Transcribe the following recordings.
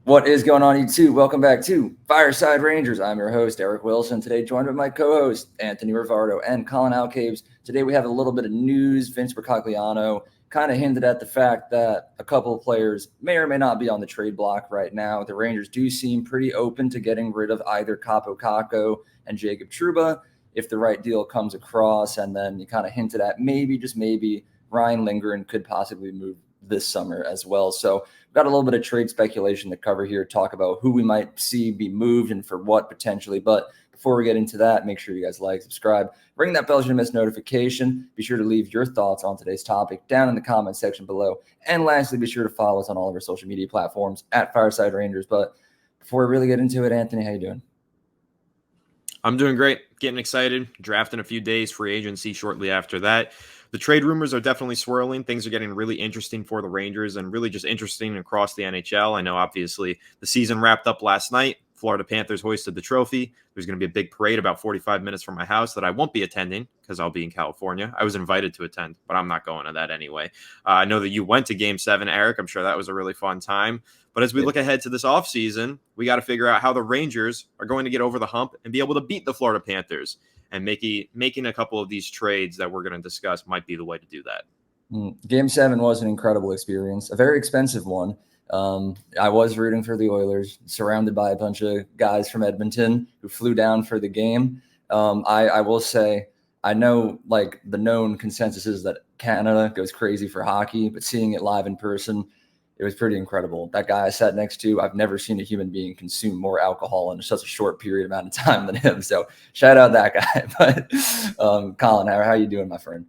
What is going on, YouTube? Welcome back to Fireside Rangers. I'm your host, Eric Wilson. Today, joined by my co-host, Anthony Rivardo and Colin Alcaves. Today, we have a little bit of news. Vince Bercogliano kind of hinted at the fact that a couple of players may or may not be on the trade block right now. The Rangers do seem pretty open to getting rid of either Capo Kakko and Jacob Trouba if the right deal comes across. And then you kind of hinted at maybe, just maybe, Ryan Lindgren could possibly move this summer as well. So we've got a little bit of trade speculation to cover here, talk about who we might see be moved and for what potentially. But before we get into that, make sure you guys like, subscribe, ring that bell so you don't miss notification. Be sure to leave your thoughts on today's topic down in the comment section below. And lastly, be sure to follow us on all of our social media platforms at Fireside Rangers. But before we really get into it, Anthony, how you doing? I'm doing great. Getting excited. Draft in a few days. Free agency shortly after that. The trade rumors are definitely swirling. Things are getting really interesting for the Rangers and really just interesting across the NHL. I know, obviously, the season wrapped up last night. Florida Panthers hoisted the trophy. There's going to be a big parade about 45 minutes from my house that I won't be attending because I'll be in California. I was invited to attend, but I'm not going to that anyway. I know that you went to Game 7, Eric. I'm sure that was a really fun time. But as we look ahead to this offseason, we got to figure out how the Rangers are going to get over the hump and be able to beat the Florida Panthers. And making a couple of these trades that we're going to discuss might be the way to do that. Game 7 was an incredible experience, a very expensive one. I was rooting for the Oilers, surrounded by a bunch of guys from Edmonton who flew down for the game. I will say, I know like the known consensus is that Canada goes crazy for hockey, but seeing it live in person, it was pretty incredible. That guy I sat next to, I've never seen a human being consume more alcohol in such a short period amount of time than him. So shout out that guy. But Colin, how are you doing, my friend?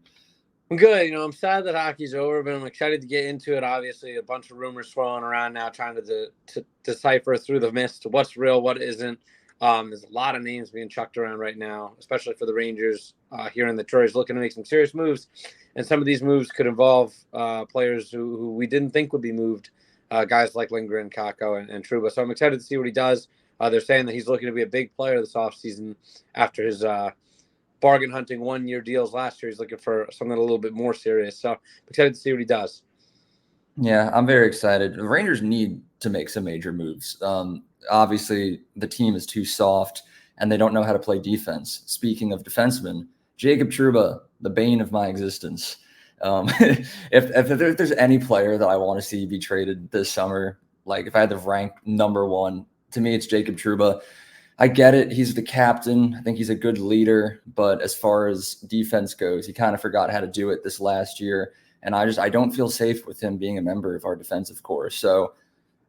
I'm good. I'm sad that hockey's over, but I'm excited to get into it. Obviously, a bunch of rumors swirling around now, trying to decipher through the mist what's real, what isn't. There's a lot of names being chucked around right now, especially for the Rangers here in the Troy's looking to make some serious moves. And some of these moves could involve players who we didn't think would be moved, guys like Lindgren, Kakko, and Trouba. So I'm excited to see what he does. They're saying that he's looking to be a big player this offseason after his bargain hunting 1-year deals last year. He's looking for something a little bit more serious. So I'm excited to see what he does. Yeah, I'm very excited. The Rangers need to make some major moves. Obviously, the team is too soft, and they don't know how to play defense. Speaking of defensemen, Jacob Trouba, the bane of my existence. If there's any player that I want to see be traded this summer, like if I had to rank number one, to me it's Jacob Trouba. I get it. He's the captain. I think he's a good leader. But as far as defense goes, he kind of forgot how to do it this last year. And I don't feel safe with him being a member of our defensive corps. So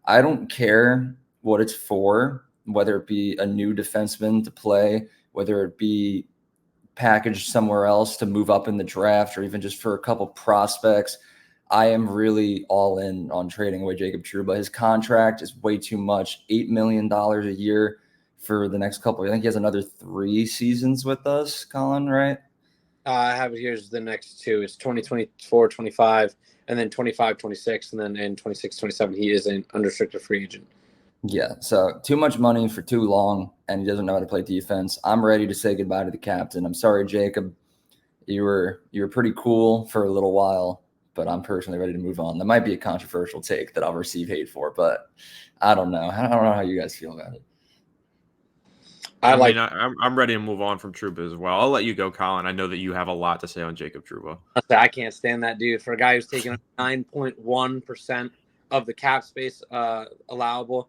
I don't care what it's for, whether it be a new defenseman to play, whether it be packaged somewhere else to move up in the draft, or even just for a couple prospects. I am really all in on trading away Jacob Trouba. His contract is way too much, $8 million a year for the next couple. I think he has another 3 seasons with us, Colin, right? I have it here as the next 2. It's 2024, 25, and then 25, 26, and then in 26, 27, he is an unrestricted free agent. Yeah, so too much money for too long, and he doesn't know how to play defense. I'm ready to say goodbye to the captain. I'm sorry, Jacob. You were pretty cool for a little while, but I'm personally ready to move on. That might be a controversial take that I'll receive hate for, but I don't know. I don't know how you guys feel about it. I'm ready to move on from Trouba as well. I'll let you go, Colin. I know that you have a lot to say on Jacob Trouba. I can't stand that dude. For a guy who's taking 9.1% of the cap space allowable,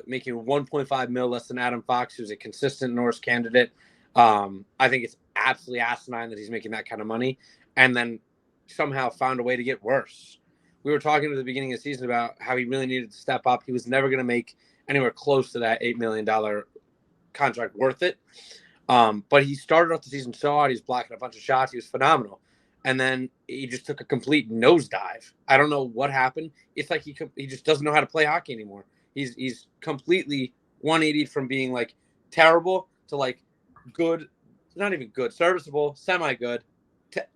making $1.5 million less than Adam Fox, who's a consistent Norris candidate. I think it's absolutely asinine that he's making that kind of money, and then somehow found a way to get worse. We were talking at the beginning of the season about how he really needed to step up. He was never going to make anywhere close to that $8 million contract worth it. But he started off the season so hot. He was blocking a bunch of shots. He was phenomenal. And then he just took a complete nosedive. I don't know what happened. It's like he just doesn't know how to play hockey anymore. He's completely 180 from being like terrible to like good, not even good, serviceable, semi-good,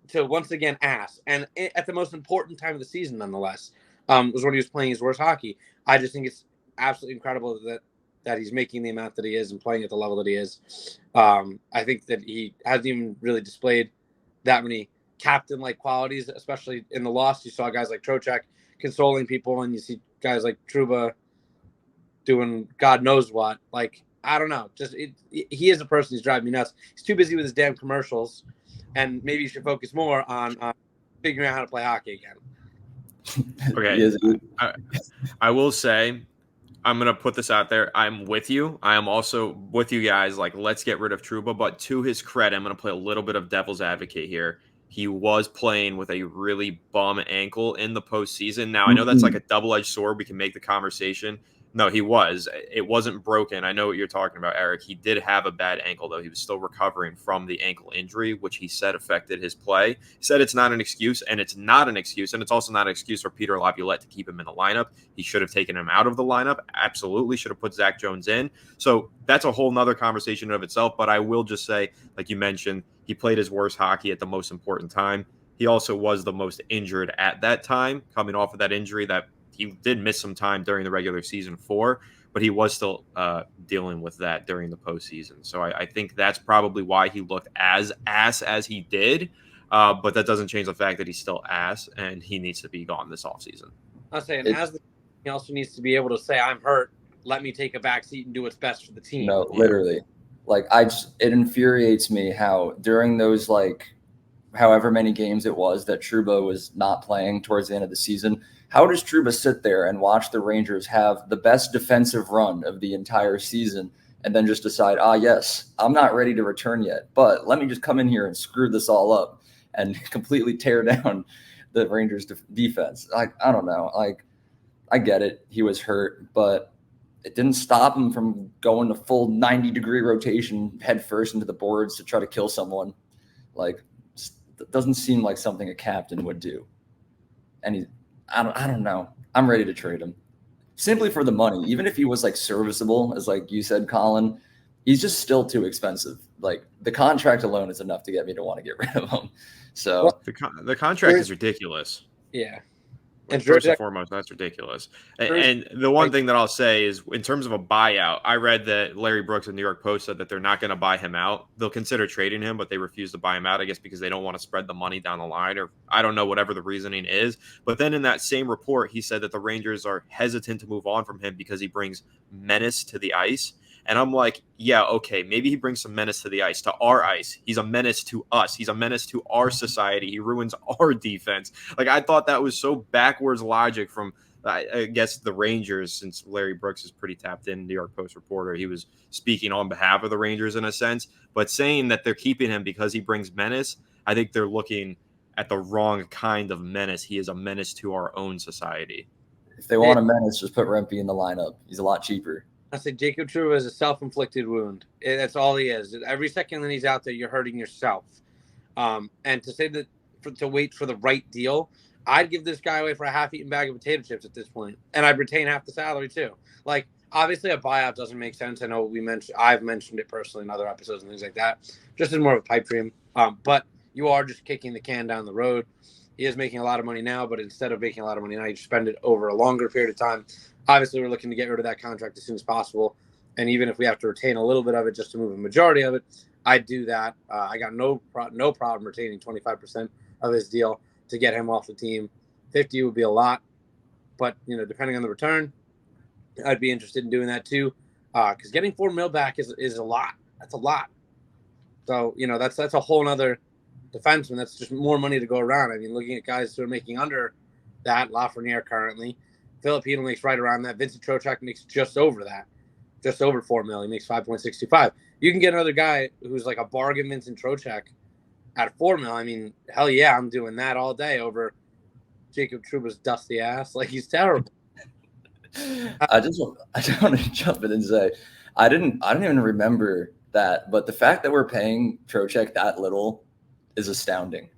to once again ass. And at the most important time of the season, nonetheless, was when he was playing his worst hockey. I just think it's absolutely incredible that he's making the amount that he is and playing at the level that he is. I think that he hasn't even really displayed that many captain-like qualities, especially in the loss. You saw guys like Trocheck consoling people, and you see guys like Trouba doing God knows what. Like, I don't know. He is a person who's driving me nuts. He's too busy with his damn commercials, and maybe you should focus more on figuring out how to play hockey again. Okay. I will say, I'm going to put this out there. I'm with you. I am also with you guys. Like, let's get rid of Trouba. But to his credit, I'm going to play a little bit of devil's advocate here. He was playing with a really bum ankle in the postseason. Now, I know that's like a double-edged sword. We can make the conversation. No, he was. It wasn't broken. I know what you're talking about, Eric. He did have a bad ankle, though. He was still recovering from the ankle injury, which he said affected his play. He said it's not an excuse, and it's not an excuse. And it's also not an excuse for Peter Laviolette to keep him in the lineup. He should have taken him out of the lineup. Absolutely should have put Zach Jones in. So that's a whole nother conversation of itself. But I will just say, like you mentioned, he played his worst hockey at the most important time. He also was the most injured at that time, coming off of that injury that he did miss some time during the regular season but he was still dealing with that during the postseason. So I think that's probably why he looked as ass as he did. But that doesn't change the fact that he's still ass and he needs to be gone this offseason. I'm saying, he also needs to be able to say, I'm hurt. Let me take a back seat and do what's best for the team. No, literally. Like, it infuriates me how during those, like, however many games it was that Trouba was not playing towards the end of the season, how does Trouba sit there and watch the Rangers have the best defensive run of the entire season and then just decide, yes, I'm not ready to return yet, but let me just come in here and screw this all up and completely tear down the Rangers defense? Like, I don't know. Like, I get it. He was hurt, but it didn't stop him from going to full 90-degree rotation head first into the boards to try to kill someone. Like, it doesn't seem like something a captain would do. And I don't know. I'm ready to trade him simply for the money. Even if he was like serviceable, as like you said, Colin, he's just still too expensive. Like, the contract alone is enough to get me to want to get rid of him. So the contract is ridiculous. Yeah. And first and foremost, that's ridiculous. And the one thing that I'll say is, in terms of a buyout, I read that Larry Brooks in New York Post said that they're not going to buy him out. They'll consider trading him, but they refuse to buy him out, I guess, because they don't want to spread the money down the line, or I don't know, whatever the reasoning is. But then in that same report, he said that the Rangers are hesitant to move on from him because he brings menace to the ice. And I'm like, yeah, okay, maybe he brings some menace to the ice, to our ice. He's a menace to us. He's a menace to our society. He ruins our defense. Like, I thought that was so backwards logic from, I guess, the Rangers, since Larry Brooks is pretty tapped in, New York Post reporter. He was speaking on behalf of the Rangers in a sense, but saying that they're keeping him because he brings menace, I think they're looking at the wrong kind of menace. He is a menace to our own society. If they want a menace, just put Rempe in the lineup. He's a lot cheaper. I say Jacob Trouba is a self-inflicted wound. That's all he is. Every second that he's out there, you're hurting yourself. And to say that to wait for the right deal, I'd give this guy away for a half-eaten bag of potato chips at this point, and I'd retain half the salary too. Like, obviously, a buyout doesn't make sense. I know I've mentioned it personally in other episodes and things like that, just as more of a pipe dream. But you are just kicking the can down the road. He is making a lot of money now, but instead of making a lot of money now, you spend it over a longer period of time. Obviously, we're looking to get rid of that contract as soon as possible. And even if we have to retain a little bit of it just to move a majority of it, I'd do that. I got no problem retaining 25% of his deal to get him off the team. 50 would be a lot. But, depending on the return, I'd be interested in doing that too. Because getting $4 million back is a lot. That's a lot. So, that's a whole other defenseman. That's just more money to go around. I mean, looking at guys who are making under that, Lafreniere currently, Filipino makes right around that. Vincent Trocheck makes just over that, just over $4 million. He makes 5.65. You can get another guy who's like a bargain Vincent Trocheck at $4 million. I mean, hell yeah, I'm doing that all day over Jacob Trouba's dusty ass. Like, he's terrible. I want to jump in and say, I didn't even remember that, but the fact that we're paying Trocheck that little is astounding.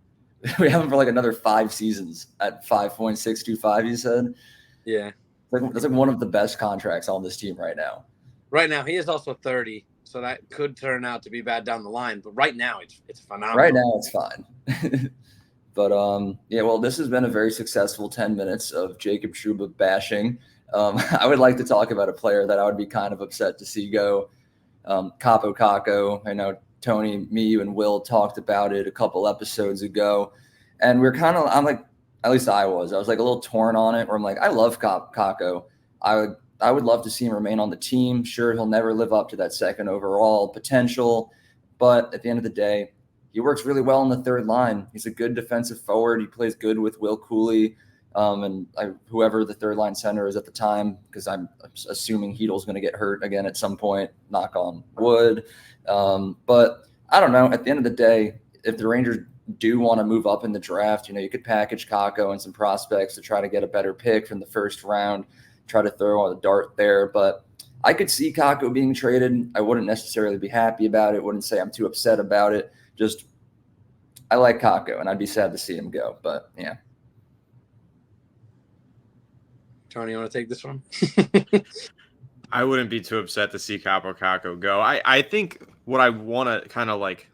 We have him for like another 5 seasons at 5.625. You said. Yeah. That's like one of the best contracts on this team right now. Right now, he is also 30, so that could turn out to be bad down the line. But right now, it's phenomenal. Right now, it's fine. But, well, this has been a very successful 10 minutes of Jacob Trouba bashing. I would like to talk about a player that I would be kind of upset to see go, Capo Kakko. I know Tony, me, you, and Will talked about it a couple episodes ago. And I'm like, at least I was like a little torn on it, where I'm like, I love Kakko. I I would love to see him remain on the team. Sure, he'll never live up to that second overall potential, but at the end of the day, he works really well on the third line. He's a good defensive forward. He plays good with Will Cooley and whoever the third line center is at the time, because I'm assuming Heedle's going to get hurt again at some point, knock on wood. But I don't know. At the end of the day, if the Rangers do want to move up in the draft, you could package Kakko and some prospects to try to get a better pick from the first round, try to throw a dart there. But I could see Kakko being traded. I wouldn't necessarily be happy about it. Wouldn't say I'm too upset about it. Just I like Kakko, and I'd be sad to see him go. But yeah. Tony, you want to take this one? I wouldn't be too upset to see Capo Kakko go. I think what I want to kind of like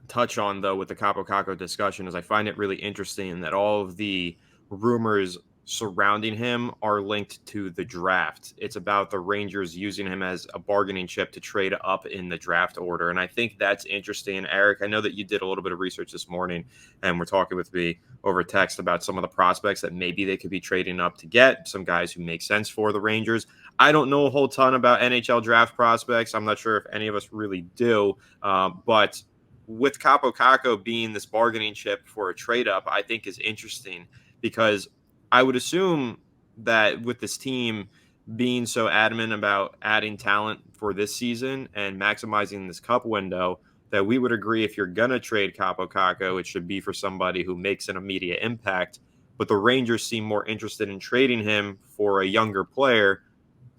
touch on, though, with the Capo Kakko discussion is I find it really interesting that all of the rumors surrounding him are linked to the draft. It's about the Rangers using him as a bargaining chip to trade up in the draft order. And I think that's interesting. Eric, I know that you did a little bit of research this morning and we're talking with me over text about some of the prospects that maybe they could be trading up to get, some guys who make sense for the Rangers. I don't know a whole ton about NHL draft prospects. I'm not sure if any of us really do, but with Capo Kakko being this bargaining chip for a trade up, I think is interesting because I would assume that with this team being so adamant about adding talent for this season and maximizing this cup window, that we would agree if you're going to trade Capo Kakko, it should be for somebody who makes an immediate impact. But the Rangers seem more interested in trading him for a younger player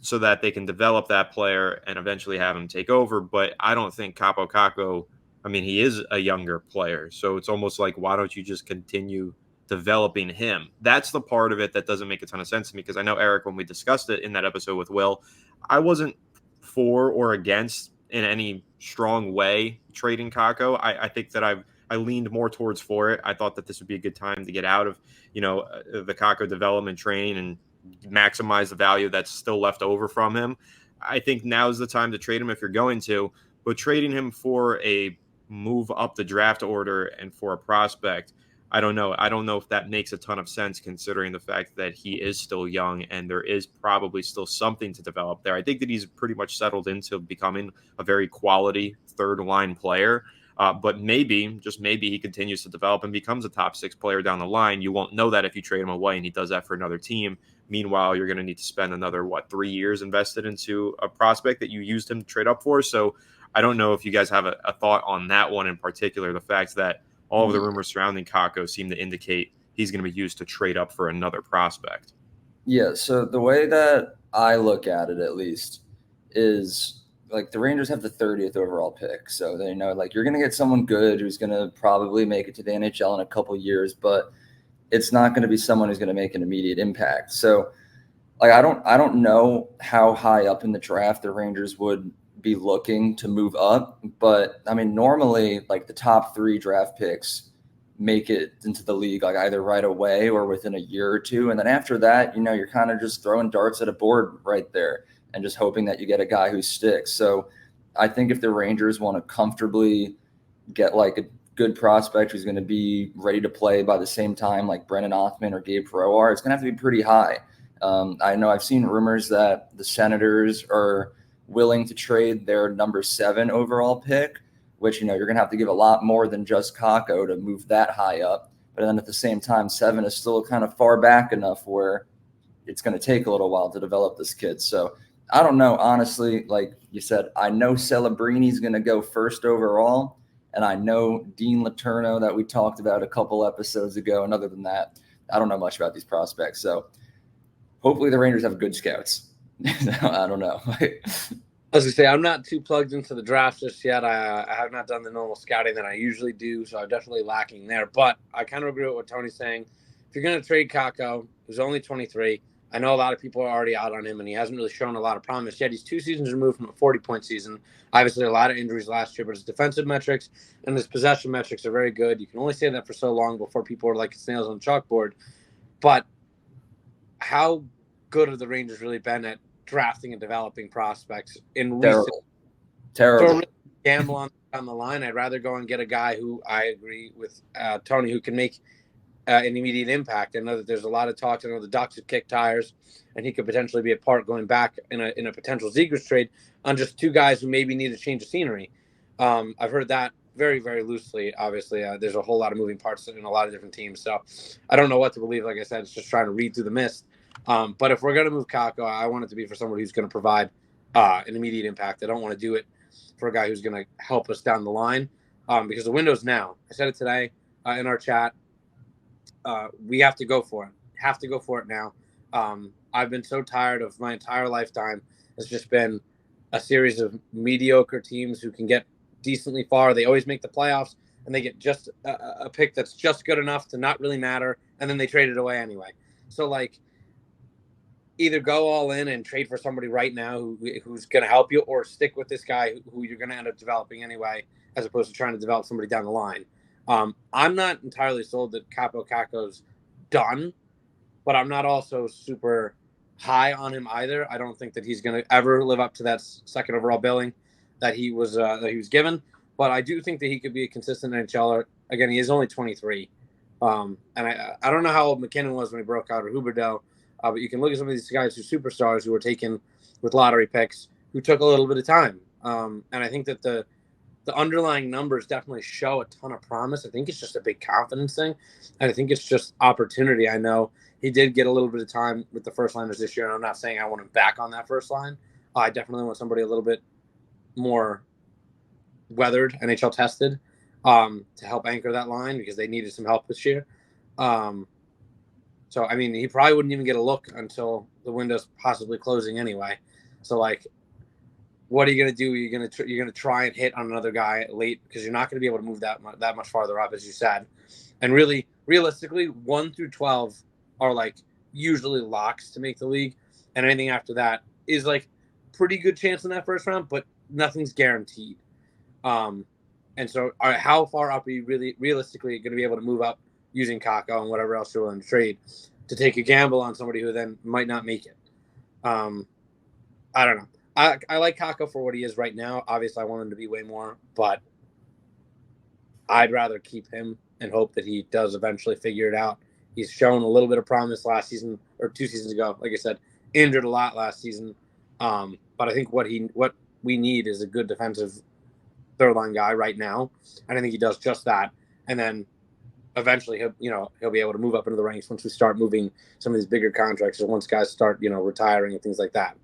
so that they can develop that player and eventually have him take over. But I don't think Capo Kakko, I mean, he is a younger player. So it's almost like, why don't you just continue developing him? That's the part of it that doesn't make a ton of sense to me, because I know, Eric, when we discussed it in that episode with Will, I wasn't for or against in any strong way trading Kakko. I think that I leaned more towards for it. I thought that this would be a good time to get out of, the Kakko development training and maximize the value that's still left over from him. I think now's the time to trade him if you're going to, but trading him for a move up the draft order and for a prospect, I don't know. I don't know if that makes a ton of sense considering the fact that he is still young and there is probably still something to develop there. I think that he's pretty much settled into becoming a very quality third line player. But maybe, just maybe, he continues to develop and becomes a top 6 player down the line. You won't know that if you trade him away and he does that for another team. Meanwhile, you're going to need to spend another, 3 years invested into a prospect that you used him to trade up for. So I don't know if you guys have a thought on that one in particular, the fact that all of the rumors surrounding Kakko seem to indicate he's going to be used to trade up for another prospect. Yeah, so the way that I look at it, at least, is like the Rangers have the 30th overall pick. So they know like you're going to get someone good who's going to probably make it to the NHL in a couple years, but it's not going to be someone who's going to make an immediate impact. So like I don't know how high up in the draft the Rangers would be looking to move up, but I mean normally like the top 3 draft picks make it into the league like either right away or within a year or two, and then after that you're kind of just throwing darts at a board right there and just hoping that you get a guy who sticks. So I think if the Rangers want to comfortably get like a good prospect who's going to be ready to play by the same time like Brennan Othmann or Gabe Perreault are, it's going to have to be pretty high. I know I've seen rumors that the Senators are willing to trade their number 7 overall pick, which, you're going to have to give a lot more than just Kakko to move that high up. But then at the same time, 7 is still kind of far back enough where it's going to take a little while to develop this kid. So I don't know, honestly, like you said, I know Celebrini's going to go first overall, and I know Dean Letourneau that we talked about a couple episodes ago. And other than that, I don't know much about these prospects. So hopefully the Rangers have good scouts. I don't know. As I say, I'm not too plugged into the draft just yet. I have not done the normal scouting that I usually do, so I'm definitely lacking there. But I kind of agree with what Tony's saying. If you're going to trade Kakko, who's only 23, I know a lot of people are already out on him, and he hasn't really shown a lot of promise yet. He's 2 seasons removed from a 40-point season. Obviously, a lot of injuries last year, but his defensive metrics and his possession metrics are very good. You can only say that for so long before people are like snails on the chalkboard. But how good have the Rangers really been at drafting and developing prospects in recent? Terrible. Gamble on the line. I'd rather go and get a guy who I agree with Tony, who can make an immediate impact. I know that there's a lot of talk. I know the Ducks have kicked tires, and he could potentially be a part going back in a potential Zegras trade on just two guys who maybe need a change of scenery. I've heard that very, very loosely. Obviously, there's a whole lot of moving parts in a lot of different teams, so I don't know what to believe. Like I said, it's just trying to read through the mist. But if we're going to move Kakko, I want it to be for someone who's going to provide an immediate impact. I don't want to do it for a guy who's going to help us down the line because the window's now. I said it today in our chat. We have to go for it. Have to go for it now. I've been so tired of my entire lifetime. It's just been a series of mediocre teams who can get decently far. They always make the playoffs, and they get just a pick that's just good enough to not really matter, and then they trade it away anyway. So, like, either go all in and trade for somebody right now who's going to help you, or stick with this guy who you're going to end up developing anyway, as opposed to trying to develop somebody down the line. I'm not entirely sold that Capo Kakko's done, but I'm not also super high on him either. I don't think that he's going to ever live up to that second overall billing that he was given. But I do think that he could be a consistent NHLer. Again, he is only 23. And I don't know how old McKinnon was when he broke out, or Huberdeau. But you can look at some of these guys who are superstars who were taken with lottery picks who took a little bit of time. And I think that the underlying numbers definitely show a ton of promise. I think it's just a big confidence thing. And I think it's just opportunity. I know he did get a little bit of time with the first liners this year. And I'm not saying I want him back on that first line. I definitely want somebody a little bit more weathered, NHL tested, to help anchor that line because they needed some help this year. So, I mean, he probably wouldn't even get a look until the window's possibly closing anyway. So, like, what are you going to do? You're going to try and hit on another guy late because you're not going to be able to move that much farther up, as you said. And really, realistically, 1 through 12 are, like, usually locks to make the league. And anything after that is, like, pretty good chance in that first round, but nothing's guaranteed. And so how far up are you really realistically going to be able to move up using Kakko and whatever else you're willing to trade to take a gamble on somebody who then might not make it? I don't know. I like Kakko for what he is right now. Obviously, I want him to be way more, but I'd rather keep him and hope that he does eventually figure it out. He's shown a little bit of promise last season or 2 seasons ago. Like I said, injured a lot last season. But I think what we need is a good defensive third line guy right now, and I think he does just that. And then eventually he'll be able to move up into the ranks once we start moving some of these bigger contracts, or once guys start retiring and things like that.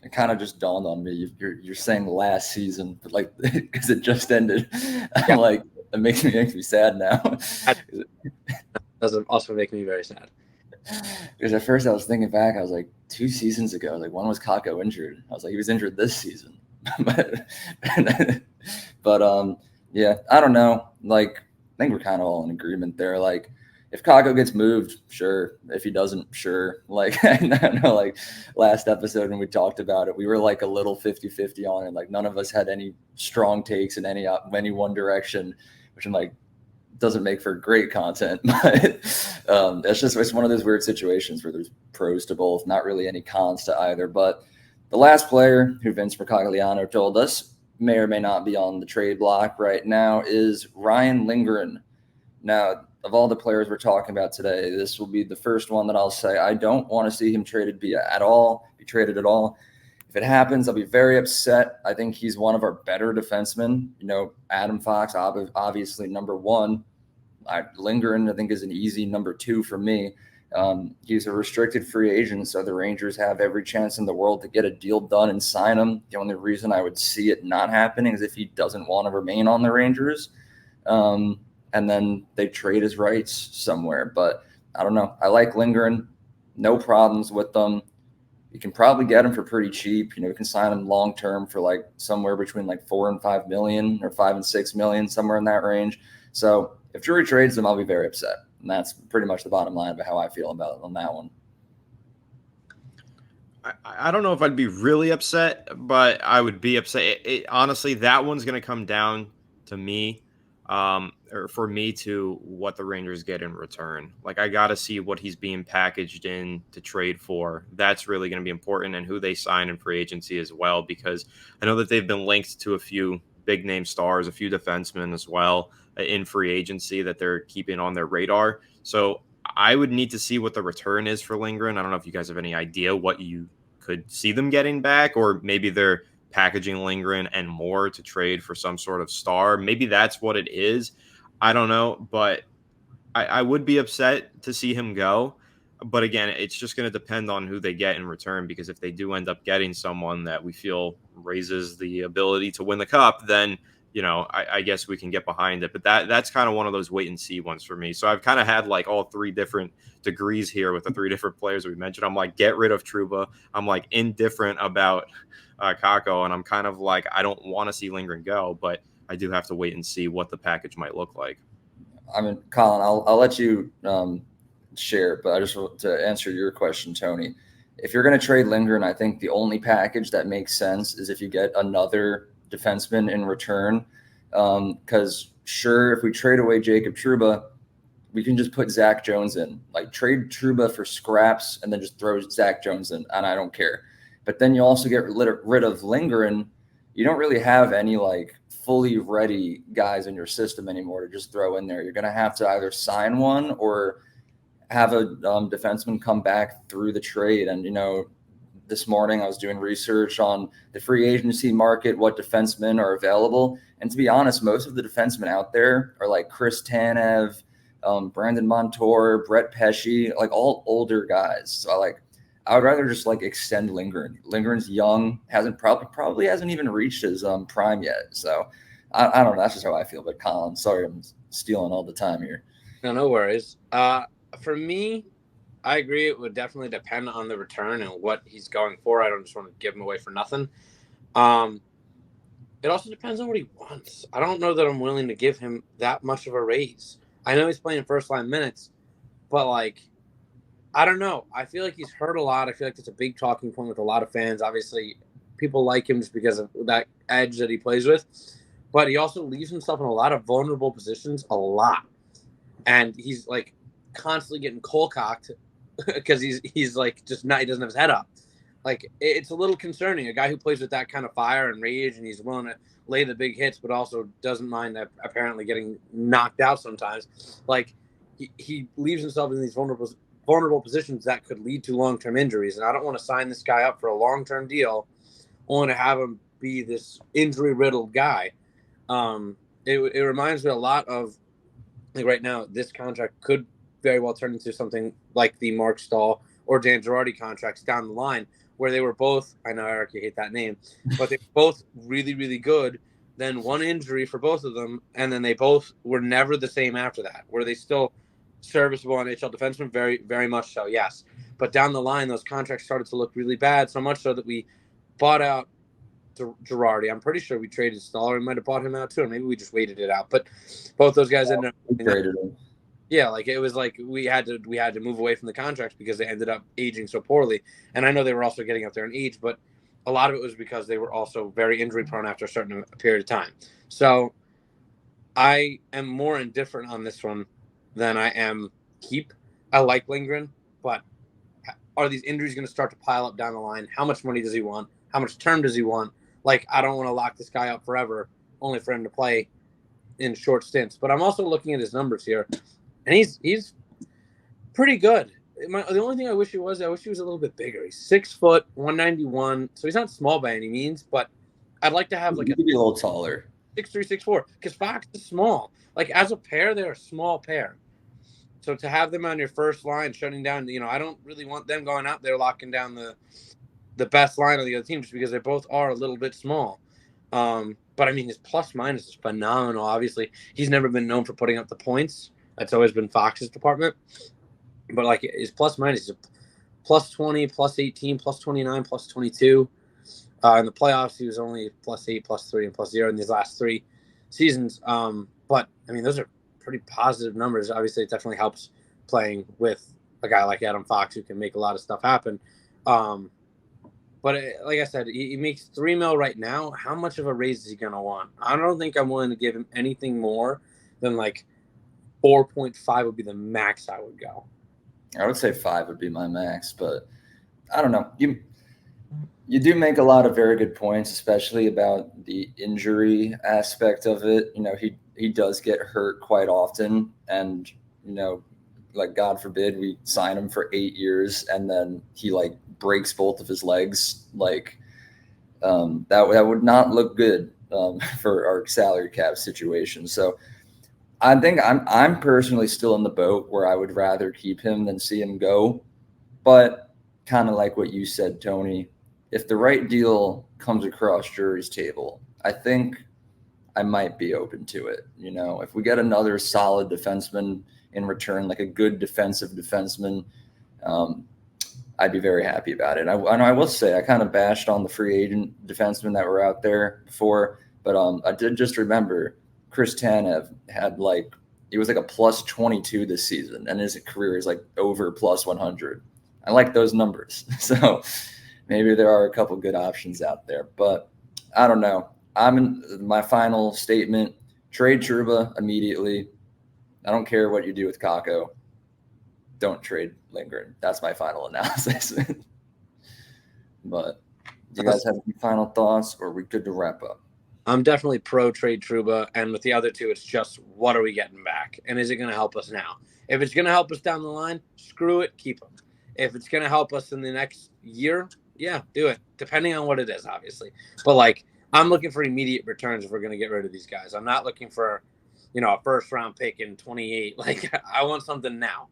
It kind of just dawned on me. You're saying last season, but like because it just ended. I'm like, it makes me sad now. Does also make me very sad. Because at first I was thinking back, I was like 2 seasons ago, like when was Kakko injured? I was like, he was injured this season. but yeah, I don't know. Like, I think we're kind of all in agreement there. Like, if Kakko gets moved, sure. If he doesn't, sure. Like, I know, like last episode when we talked about it, we were like a little 50-50 on it. Like, none of us had any strong takes in any one direction, which I'm like, doesn't make for great content. But it's one of those weird situations where there's pros to both, not really any cons to either. But the last player who Vince Mercogliano told us may or may not be on the trade block right now is Ryan Lindgren. Now, of all the players we're talking about today, this will be the first one that I'll say I don't want to see him traded be traded at all. If it happens, I'll be very upset. I think he's one of our better defensemen. Adam Fox, obviously number one. Lindgren, I think, is an easy number 2 for me. He's a restricted free agent, so the Rangers have every chance in the world to get a deal done and sign him. The only reason I would see it not happening is if he doesn't want to remain on the Rangers. And then they trade his rights somewhere. But I don't know. I like Lindgren. No problems with them. You can probably get him for pretty cheap. You can sign him long term for like somewhere between like $4 and $5 million, or $5 and $6 million, somewhere in that range. So if Drury trades him, I'll be very upset. And that's pretty much the bottom line of how I feel about it on that one. I don't know if I'd be really upset, but I would be upset. Honestly, that one's going to come down to me, or for me, to what the Rangers get in return. Like, I got to see what he's being packaged in to trade for. That's really going to be important, and who they sign in free agency as well, because I know that they've been linked to a few big name stars, a few defensemen as well in free agency that they're keeping on their radar. So I would need to see what the return is for Lindgren. I don't know if you guys have any idea what you could see them getting back, or maybe they're packaging Lindgren and more to trade for some sort of star. Maybe that's what it is. I don't know, but I would be upset to see him go. But again, it's just going to depend on who they get in return, because if they do end up getting someone that we feel raises the ability to win the cup, then, I guess we can get behind it. But that's kind of one of those wait and see ones for me. So I've kind of had like all three different degrees here with the three different players we mentioned. I'm like, get rid of Trouba. I'm like indifferent about Kakko. And I'm kind of like, I don't want to see Lindgren go, but I do have to wait and see what the package might look like. I mean, Colin, I'll let you share, but I just want to answer your question, Tony. If you're going to trade Lindgren, I think the only package that makes sense is if you get another defenseman in return. Because sure, if we trade away Jacob Trouba, we can just put Zach Jones in. Like, trade Trouba for scraps and then just throw Zach Jones in, and I don't care. But then you also get rid of Lindgren. You don't really have any like fully ready guys in your system anymore to just throw in there. You're going to have to either sign one or have a defenseman come back through the trade. And, this morning I was doing research on the free agency market, what defensemen are available. And to be honest, most of the defensemen out there are like Chris Tanev, Brandon Montour, Brett Pesce, like all older guys. So I would rather just like extend Lindgren. Lindgren's young, probably hasn't even reached his prime yet. So I don't know. That's just how I feel. But Colin, sorry, I'm stealing all the time here. No worries. For me, I agree. It would definitely depend on the return and what he's going for. I don't just want to give him away for nothing. It also depends on what he wants. I don't know that I'm willing to give him that much of a raise. I know he's playing first line minutes, but I don't know. I feel like he's hurt a lot. I feel like it's a big talking point with a lot of fans. Obviously, people like him just because of that edge that he plays with. But he also leaves himself in a lot of vulnerable positions a lot. And he's constantly getting cold-cocked because he's just not, he doesn't have his head up. It's a little concerning. A guy who plays with that kind of fire and rage, and he's willing to lay the big hits, but also doesn't mind apparently getting knocked out sometimes. He leaves himself in these vulnerable positions that could lead to long-term injuries. And I don't want to sign this guy up for a long-term deal only to have him be this injury-riddled guy. It reminds me a lot of, right now, this contract could very well turn into something like the Mark Stahl or Dan Girardi contracts down the line, where they were both, I know Eric, you hate that name, but they were both really, really good. Then one injury for both of them, and then they both were never the same after that. Were they still serviceable NHL defensemen? Very, very much so, yes. But down the line, those contracts started to look really bad, so much so that we bought out Girardi. I'm pretty sure we traded Stahl. We might have bought him out too, or maybe we just waited it out. But both those guys ended up traded him. Yeah, it was we had to move away from the contracts because they ended up aging so poorly. And I know they were also getting up there in age, but a lot of it was because they were also very injury prone after a certain period of time. So I am more indifferent on this one than I am keep. I like Lindgren, but are these injuries going to start to pile up down the line? How much money does he want? How much term does he want? I don't want to lock this guy up forever, only for him to play in short stints. But I'm also looking at his numbers here, and he's pretty good. The only thing I wish he was a little bit bigger. He's 6 foot, 191, so he's not small by any means. But I'd like to have He could be a little taller, 6'3", 6'4", because Fox is small. As a pair, they're a small pair. So to have them on your first line, shutting down, I don't really want them going out there locking down the best line of the other team, just because they both are a little bit small. But I mean, his plus minus is phenomenal. Obviously, he's never been known for putting up the points. That's always been Fox's department. But his plus minus is plus 20, plus 18, plus 29, plus 22. In the playoffs, he was only plus 8, plus 3, and plus 0 in these last 3 seasons. But I mean, those are pretty positive numbers. Obviously, it definitely helps playing with a guy like Adam Fox, who can make a lot of stuff happen. But like I said, he makes $3 million right now. How much of a raise is he going to want? I don't think I'm willing to give him anything more than 4.5 would be the max I would go. I would say 5 would be my max, but I don't know. You do make a lot of very good points, especially about the injury aspect of it. He does get hurt quite often, and like God forbid we sign him for 8 years and then he like breaks both of his legs. Like that would not look good for our salary cap situation. So I think I'm personally still in the boat where I would rather keep him than see him go. But kind of like what you said, Tony, if the right deal comes across jury's table, I think I might be open to it. If we get another solid defenseman in return, like a good defensive defenseman, I'd be very happy about it. And I will say, I kind of bashed on the free agent defensemen that were out there before, but I did just remember Chris Tanev had he was like a plus 22 this season, and his career is like over plus 100. I like those numbers. So maybe there are a couple good options out there, but I don't know. I'm in my final statement: trade Trouba immediately. I don't care what you do with Kakko. Don't trade Lindgren. That's my final analysis. But do you guys have any final thoughts, or are we good to wrap up? I'm definitely pro trade Trouba, and with the other two, it's just what are we getting back, and is it going to help us now? If it's going to help us down the line, screw it, keep them. If it's going to help us in the next year, yeah, do it. Depending on what it is, obviously. But I'm looking for immediate returns if we're going to get rid of these guys. I'm not looking for, a first round pick in 28. I want something now.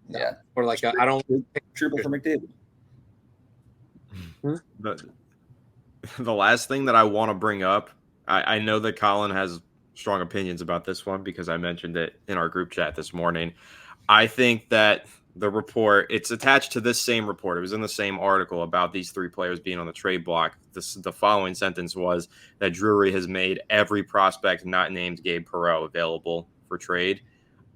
Yeah. Or I don't Trouba for McDavid. The last thing that I want to bring up, I know that Colin has strong opinions about this one because I mentioned it in our group chat this morning. I think that the report, it's attached to this same report. It was in the same article about these three players being on the trade block. The following sentence was that Drury has made every prospect not named Gabe Perreault available for trade.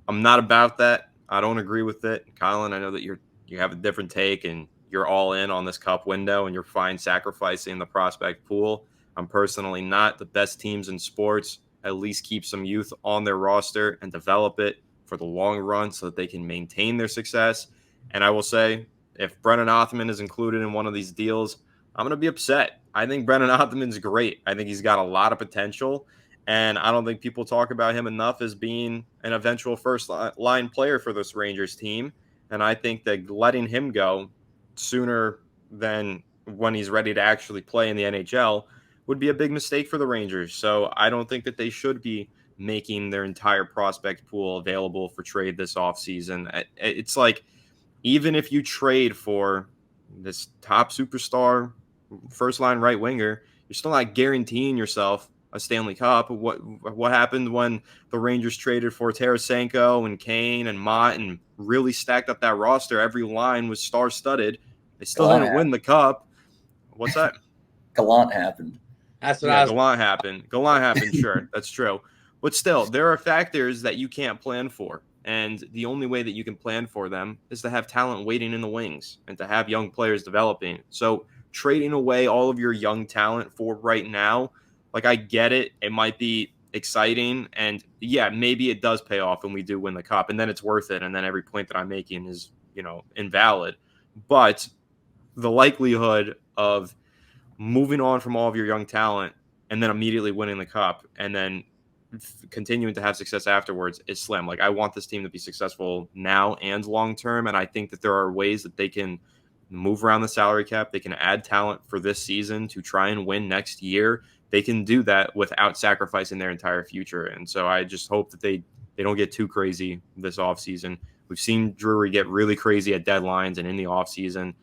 I'm not about that. I don't agree with it. Colin, I know that you have a different take and you're all in on this cup window and you're fine sacrificing the prospect pool. I'm personally not. The best teams in sports at least keep some youth on their roster and develop it for the long run so that they can maintain their success. And I will say, if Brennan Othmann is included in one of these deals, I'm going to be upset. I think Brennan Othmann's great. I think he's got a lot of potential. And I don't think people talk about him enough as being an eventual first line player for this Rangers team. And I think that letting him go sooner than when he's ready to actually play in the NHL would be a big mistake for the Rangers. So I don't think that they should be making their entire prospect pool available for trade this offseason. It's like, even if you trade for this top superstar first line right winger, you're still not guaranteeing yourself a Stanley Cup. What happened when the Rangers traded for Tarasenko and Kane and Mott and really stacked up that roster? Every line was star-studded. They still didn't win the cup. What's that? Gallant happened. That's what Gallant happened. Gallant happened, sure. That's true. But still, there are factors that you can't plan for. And the only way that you can plan for them is to have talent waiting in the wings and to have young players developing. So trading away all of your young talent for right now, I get it. It might be exciting. And yeah, maybe it does pay off and we do win the cup. And then it's worth it. And then every point that I'm making is, invalid. But the likelihood of moving on from all of your young talent and then immediately winning the cup and then continuing to have success afterwards is slim. I want this team to be successful now and long term, and I think that there are ways that they can move around the salary cap. They can add talent for this season to try and win next year. They can do that without sacrificing their entire future, and so I just hope that they don't get too crazy this offseason. We've seen Drury get really crazy at deadlines and in the offseason.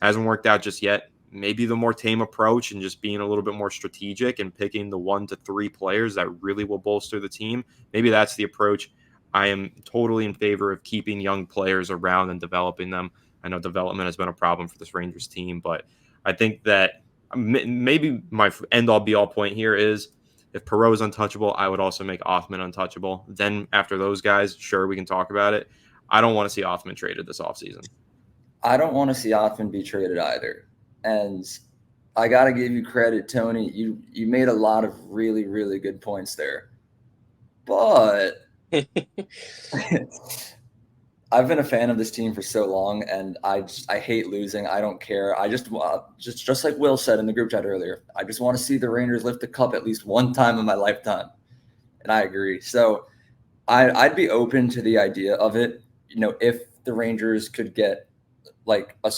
Hasn't worked out just yet. Maybe the more tame approach and just being a little bit more strategic and picking the 1 to 3 players that really will bolster the team. Maybe that's the approach. I am totally in favor of keeping young players around and developing them. I know development has been a problem for this Rangers team, but I think that maybe my end-all be-all point here is if Perreault is untouchable, I would also make Othmann untouchable. Then after those guys, sure, we can talk about it. I don't want to see Othmann traded this offseason. I don't want to see Othmann be traded either. And I got to give you credit, Tony. You made a lot of really, really good points there. But I've been a fan of this team for so long, and I hate losing. I don't care. I just like Will said in the group chat earlier, I just want to see the Rangers lift the cup at least one time in my lifetime, and I agree. So I'd be open to the idea of it. If the Rangers could get like a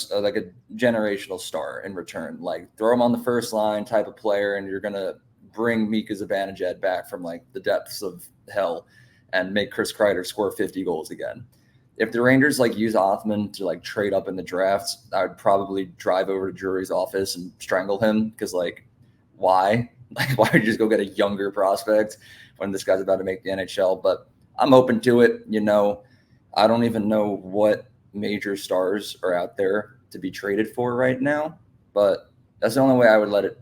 generational star in return, like throw him on the first line type of player, and you're gonna bring Mika Zibanejad back from like the depths of hell and make Chris Kreider score 50 goals again. If the Rangers like use Othman to like trade up in the drafts, I would probably drive over to Drury's office and strangle him, because like why? Like, why would you just go get a younger prospect when this guy's about to make the NHL? But I'm open to it. I don't even know what major stars are out there to be traded for right now, but that's the only way I would let it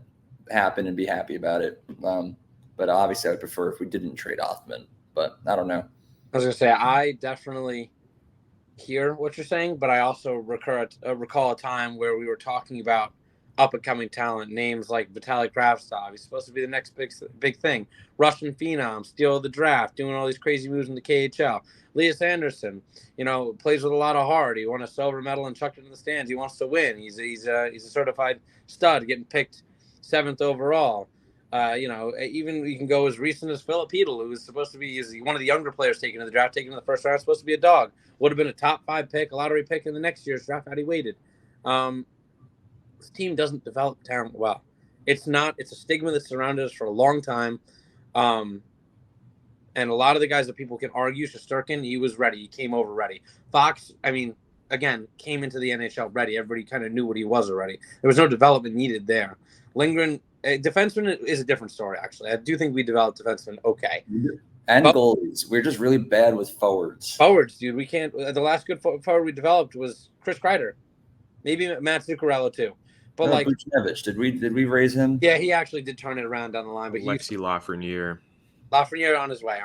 happen and be happy about it. But obviously I would prefer if we didn't trade Othman, but I don't know. I was going to say, I definitely hear what you're saying, but I also recall a time where we were talking about up-and-coming talent, names like Vitaly Kravtsov. He's supposed to be the next big thing. Russian phenom, steal the draft, doing all these crazy moves in the KHL. Elias Anderson, plays with a lot of heart. He won a silver medal and chucked it in the stands. He wants to win. He's a certified stud, getting picked 7th overall. Even you can go as recent as Philip Hedl, who was supposed to be one of the younger players taken in the draft, taken in the first round, supposed to be a dog. Would have been a top 5 pick, a lottery pick in the next year's draft had he waited. This team doesn't develop talent well. It's a stigma that surrounded us for a long time. And a lot of the guys that people can argue, Shesterkin, he was ready. He came over ready. Fox, again, came into the NHL ready. Everybody kind of knew what he was already. There was no development needed there. Lindgren, defenseman is a different story, actually. I do think we developed defensemen okay. And goalies. We're just really bad with forwards. Forwards, dude. We can't. The last good forward we developed was Chris Kreider. Maybe Matt Zuccarello, too. But Buchnevich, did we raise him? Yeah, he actually did turn it around down the line. But Alexis Lafreniere on his way.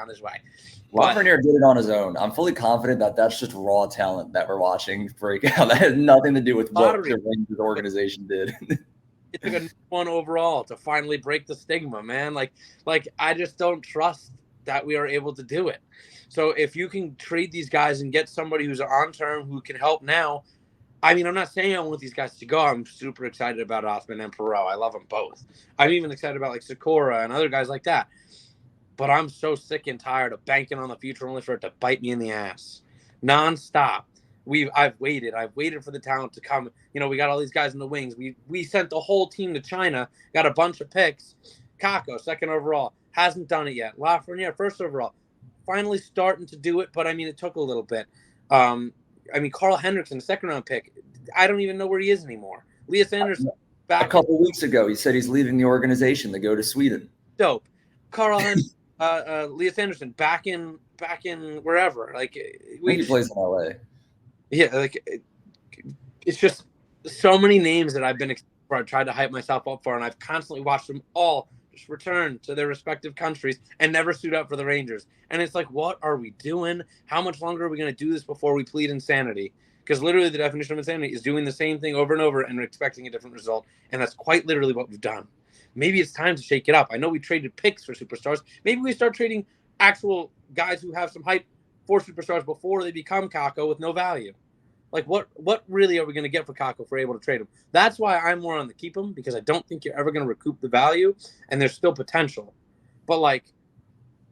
Lafreniere did it on his own. I'm fully confident that that's just raw talent that we're watching break out. That has nothing to do with what the Rangers organization did. It took a 1 overall to finally break the stigma, man. Like I just don't trust that we are able to do it. So if you can trade these guys and get somebody who's on term who can help now, I'm not saying I want these guys to go. I'm super excited about Othman and Perreault. I love them both. I'm even excited about like Sikora and other guys like that. But I'm so sick and tired of banking on the future only for it to bite me in the ass. Nonstop. I've waited for the talent to come. We got all these guys in the wings. We sent the whole team to China, got a bunch of picks. Kakko, 2nd overall, hasn't done it yet. Lafreniere, 1st overall, finally starting to do it, but it took a little bit. Carl Hendrickson, 2nd round pick, I don't even know where he is anymore. Elias Anderson, back a couple of weeks ago, he said he's leaving the organization to go to Sweden. Dope. Carl Hendrickson, Elias Anderson, back in wherever. He plays in LA. Yeah, it's just so many names that I've been tried to hype myself up for, and I've constantly watched them all just return to their respective countries and never suit up for the Rangers. And it's like, what are we doing? How much longer are we going to do this before we plead insanity? Because literally the definition of insanity is doing the same thing over and over and expecting a different result. And that's quite literally what we've done. Maybe it's time to shake it up. I know we traded picks for superstars. Maybe we start trading actual guys who have some hype for superstars before they become Kakko with no value. What really are we going to get for Kakko if we're able to trade him? That's why I'm more on the keep him, because I don't think you're ever going to recoup the value, and there's still potential. But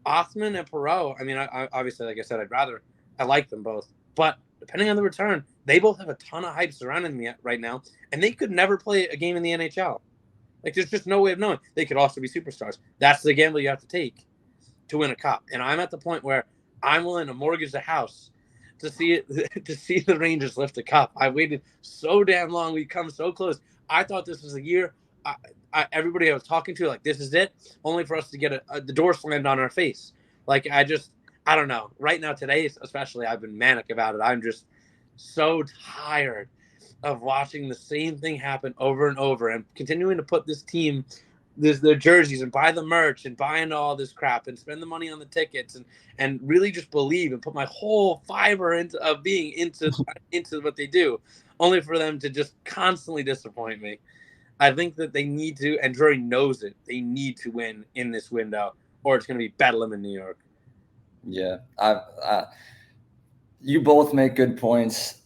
Othman and Perreault, I obviously, like I said, I like them both. But depending on the return, they both have a ton of hype surrounding me right now, and they could never play a game in the NHL. There's just no way of knowing. They could also be superstars. That's the gamble you have to take to win a cup. And I'm at the point where I'm willing to mortgage the house to see the Rangers lift a cup. I waited so damn long. We've come so close. I thought this was a year. Everybody I was talking to, this is it, only for us to get the door slammed on our face. I don't know. Right now, today especially, I've been manic about it. I'm just so tired of watching the same thing happen over and over and continuing to put this team, their jerseys, and buy the merch and buying all this crap and spend the money on the tickets and really just believe and put my whole fiber into what they do, only for them to just constantly disappoint me. I think that they need to, and Drury knows it, they need to win in this window, or it's going to be bedlam in New York. Yeah, You both make good points.